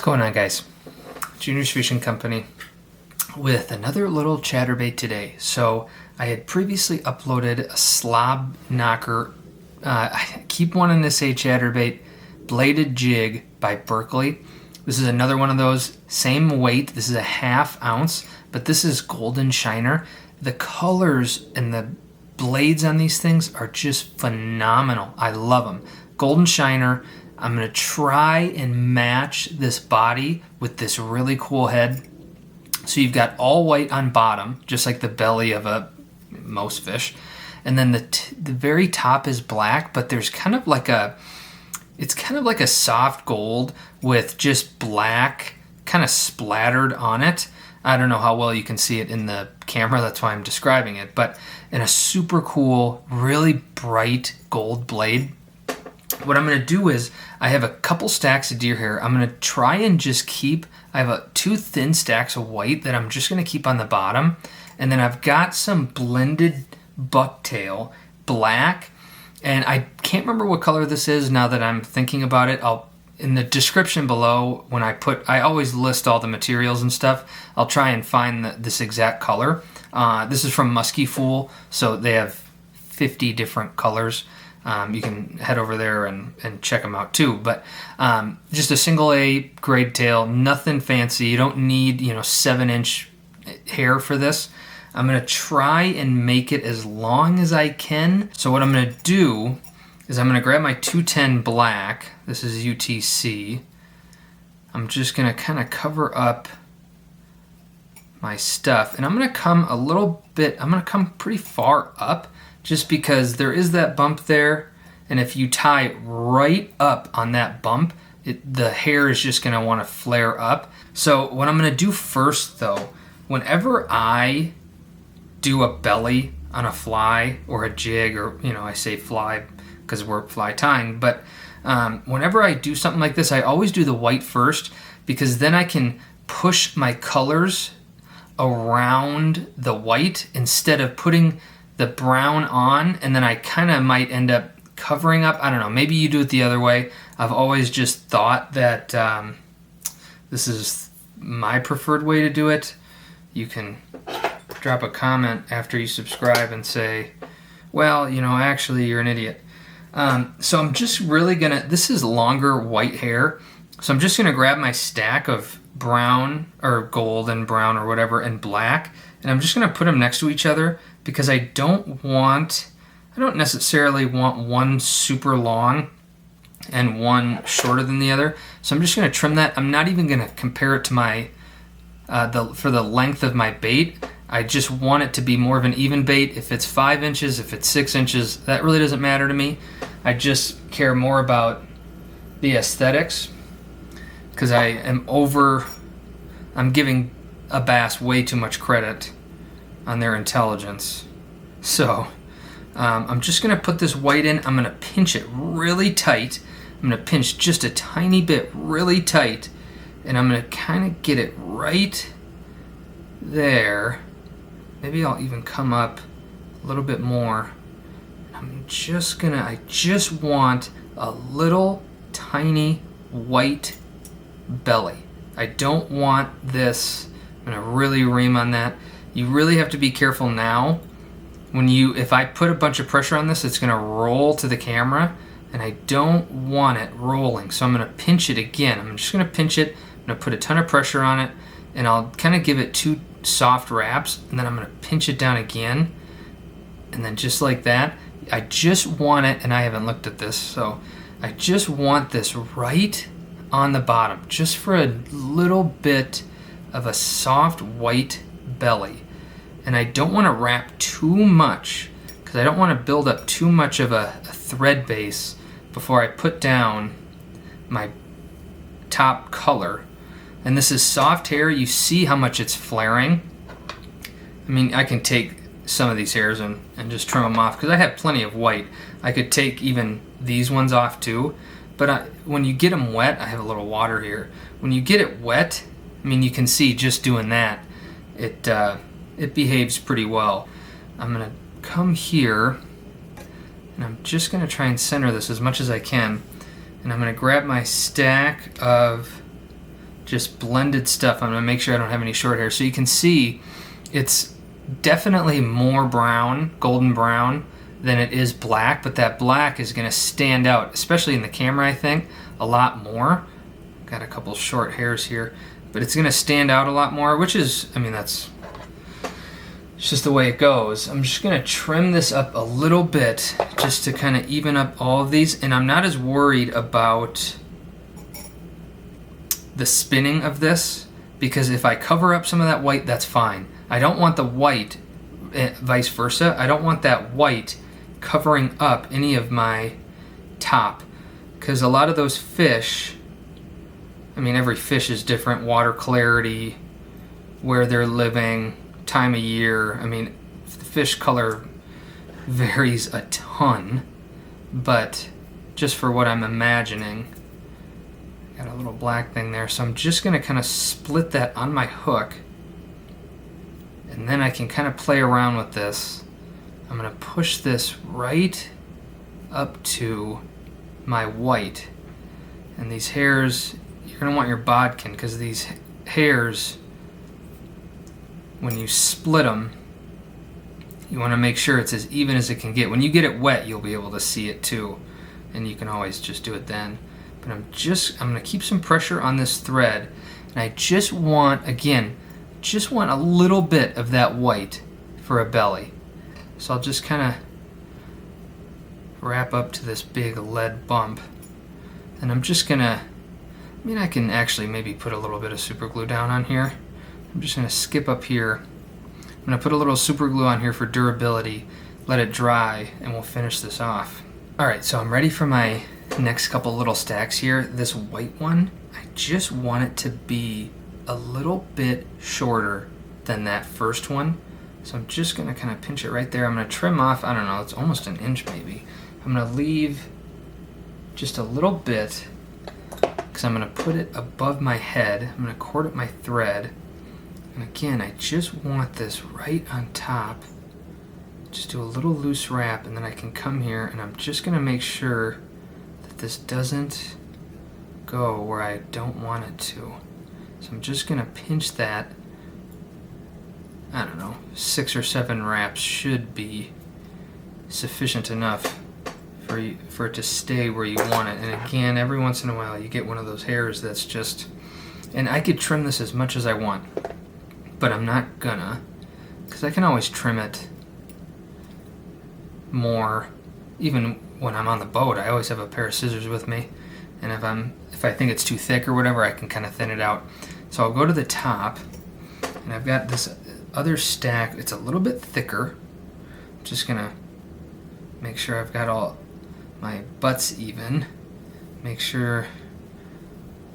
going on, guys? Junior's Fishing Company with another little chatterbait today. So I had previously uploaded a Slobberknocker, I keep wanting to say chatterbait, bladed jig by Berkley. This is another one of those, same weight. This is a 1/2 ounce, but this is golden shiner. The colors and the blades on these things are just phenomenal. I love them. Golden shiner. I'm going to try and match this body with this really cool head. So you've got all white on bottom, just like the belly of most fish. And then the very top is black, but there's kind of like it's kind of like a soft gold with just black kind of splattered on it. I don't know how well you can see it in the camera, that's why I'm describing it, but in a super cool, really bright gold blade. What I'm going to do is, I have a couple stacks of deer hair. I'm going to try and just keep, I have two thin stacks of white that I'm just going to keep on the bottom. And then I've got some blended bucktail, black. And I can't remember what color this is now that I'm thinking about it. In the description below, when I always list all the materials and stuff. I'll try and find this exact color. This is from Musky Fool, so they have 50 different colors. You can head over there and check them out too. But just a single A grade tail, nothing fancy. You don't need 7-inch hair for this. I'm gonna try and make it as long as I can. So what I'm gonna do is I'm gonna grab my 210 black. This is UTC. I'm just gonna kind of cover up my stuff, and I'm gonna come a little bit. I'm gonna come pretty far up, just because there is that bump there, and if you tie right up on that bump, the hair is just gonna wanna flare up. So what I'm gonna do first though, whenever I do a belly on a fly or a jig, or I say fly because we're fly tying, but whenever I do something like this, I always do the white first, because then I can push my colors around the white instead of putting the brown on, and then I kind of might end up covering up. I don't know, maybe you do it the other way. I've always just thought that this is my preferred way to do it. You can drop a comment after you subscribe and say, well, actually you're an idiot. So I'm just really this is longer white hair, so I'm just gonna grab my stack of brown or gold and brown or whatever and black, and I'm just gonna put them next to each other, because I don't necessarily want one super long and one shorter than the other. So I'm just gonna trim that. I'm not even gonna compare it to my for the length of my bait. I just want it to be more of an even bait. If it's 5 inches, if it's 6 inches, that really doesn't matter to me. I just care more about the aesthetics, because I'm giving a bass way too much credit on their intelligence. So I'm just gonna put this white in. I'm gonna pinch it really tight. I'm gonna pinch just a tiny bit really tight, and I'm gonna kind of get it right there. Maybe I'll even come up a little bit more. I just want a little tiny white belly. I don't want this. I'm gonna really ream on that. You really have to be careful now. If I put a bunch of pressure on this, it's gonna roll to the camera, and I don't want it rolling. So I'm gonna pinch it again. I'm just gonna pinch it. I'm gonna put a ton of pressure on it, and I'll kind of give it 2 soft wraps, and then I'm gonna pinch it down again, and then just like that. I just want it, and I haven't looked at this, so I just want this right on the bottom, just for a little bit of a soft white belly. And I don't want to wrap too much, because I don't want to build up too much of a thread base before I put down my top color. And this is soft hair. You see how much it's flaring. I mean, I can take some of these hairs and just trim them off, because I have plenty of white. I could take even these ones off too. But when you get them wet, I have a little water here. When you get it wet, I mean, you can see just doing that, it behaves pretty well. I'm gonna come here, and I'm just gonna try and center this as much as I can. And I'm gonna grab my stack of just blended stuff. I'm going to make sure I don't have any short hair. So you can see it's definitely more brown, golden brown, than it is black, but that black is going to stand out, especially in the camera, I think, a lot more. Got a couple short hairs here, but it's going to stand out a lot more, which is, I mean, it's just the way it goes. I'm just going to trim this up a little bit just to kind of even up all of these, and I'm not as worried about the spinning of this, because if I cover up some of that white, that's fine. I don't want the white, vice versa, I don't want that white covering up any of my top, because a lot of those fish, I mean, every fish is different, water clarity, where they're living, time of year. I mean, the fish color varies a ton, but just for what I'm imagining, got a little black thing there, so I'm just going to kind of split that on my hook, and then I can kind of play around with this. I'm going to push this right up to my white, and these hairs, you're going to want your bodkin, because these hairs, when you split them, you want to make sure it's as even as it can get. When you get it wet, you'll be able to see it too, and you can always just do it then. But I'm going to keep some pressure on this thread, and I just want, again, just want a little bit of that white for a belly. So I'll just kind of wrap up to this big lead bump, and I'm just going to, I mean, I can actually maybe put a little bit of super glue down on here. I'm just going to skip up here. I'm going to put a little super glue on here for durability, let it dry, and we'll finish this off. Alright, so I'm ready for my next couple little stacks here. This white one, I just want it to be a little bit shorter than that first one. So I'm just going to kind of pinch it right there. I'm going to trim off, I don't know, it's almost an inch maybe. I'm going to leave just a little bit, because I'm going to put it above my head. I'm going to cord up my thread. And again, I just want this right on top. Just do a little loose wrap, and then I can come here, and I'm just going to make sure that this doesn't go where I don't want it to. So I'm just going to pinch that. I don't know, 6 or 7 wraps should be sufficient enough for it to stay where you want it. And again, every once in a while you get one of those hairs that's just, and I could trim this as much as I want, but I'm not gonna, because I can always trim it more. Even when I'm on the boat, I always have a pair of scissors with me, and if I think it's too thick or whatever, I can kind of thin it out. So I'll go to the top, and I've got this other stack. It's a little bit thicker. I'm just gonna make sure I've got all my butts even. Make sure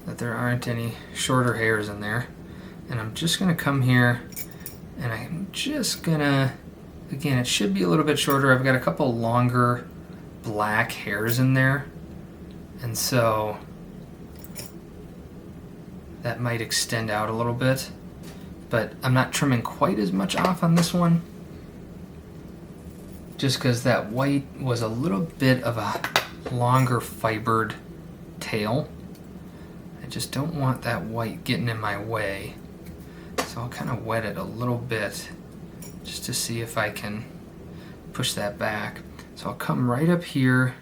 that there aren't any shorter hairs in there. And I'm just gonna come here, and I'm just gonna, again, it should be a little bit shorter. I've got a couple longer black hairs in there, and so that might extend out a little bit, but I'm not trimming quite as much off on this one, just because that white was a little bit of a longer fibered tail. I just don't want that white getting in my way, so I'll kind of wet it a little bit just to see if I can push that back. So I'll come right up here.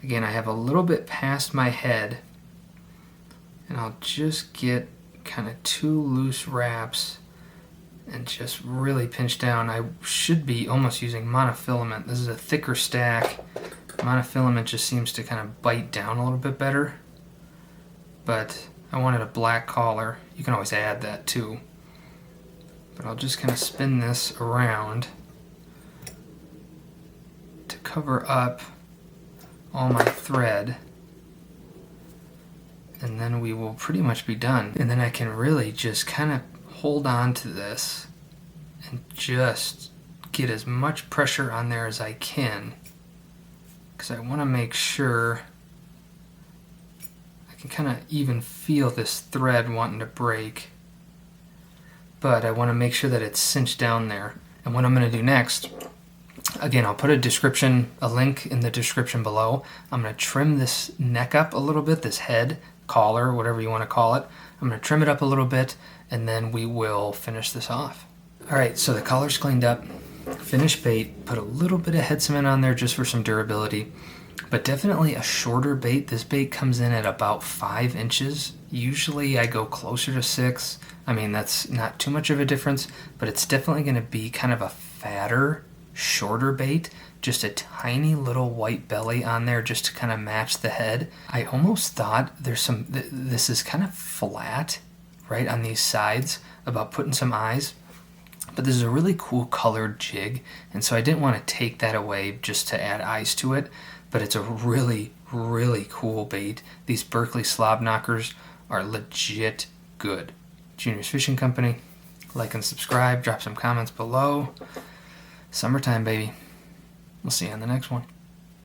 Again, I have a little bit past my head, and I'll just get kind of 2 loose wraps and just really pinch down. I should be almost using monofilament. This is a thicker stack. Monofilament just seems to kind of bite down a little bit better, but I wanted a black collar. You can always add that too. But I'll just kind of spin this around to cover up all my thread, and then we will pretty much be done. And then I can really just kind of hold on to this and just get as much pressure on there as I can, because I want to make sure I can kind of even feel this thread wanting to break, but I want to make sure that it's cinched down there. And what I'm going to do next, again, I'll put a link in the description below. I'm going to trim this neck up a little bit, this head, collar, whatever you want to call it. I'm going to trim it up a little bit, and then we will finish this off. All right, so the collar's cleaned up. Finished bait, put a little bit of head cement on there just for some durability, but definitely a shorter bait. This bait comes in at about 5 inches. Usually I go closer to 6. I mean, that's not too much of a difference, but it's definitely going to be kind of a fatter, shorter bait. Just a tiny little white belly on there just to kind of match the head. I almost thought this is kind of flat right on these sides about putting some eyes, but this is a really cool colored jig, and so I didn't want to take that away just to add eyes to it, but it's a really, really cool bait. These Berkley Slobberknockers are legit good. Junior's Fishing Company. Like and subscribe, drop some comments below. Summertime, baby. We'll see you on the next one.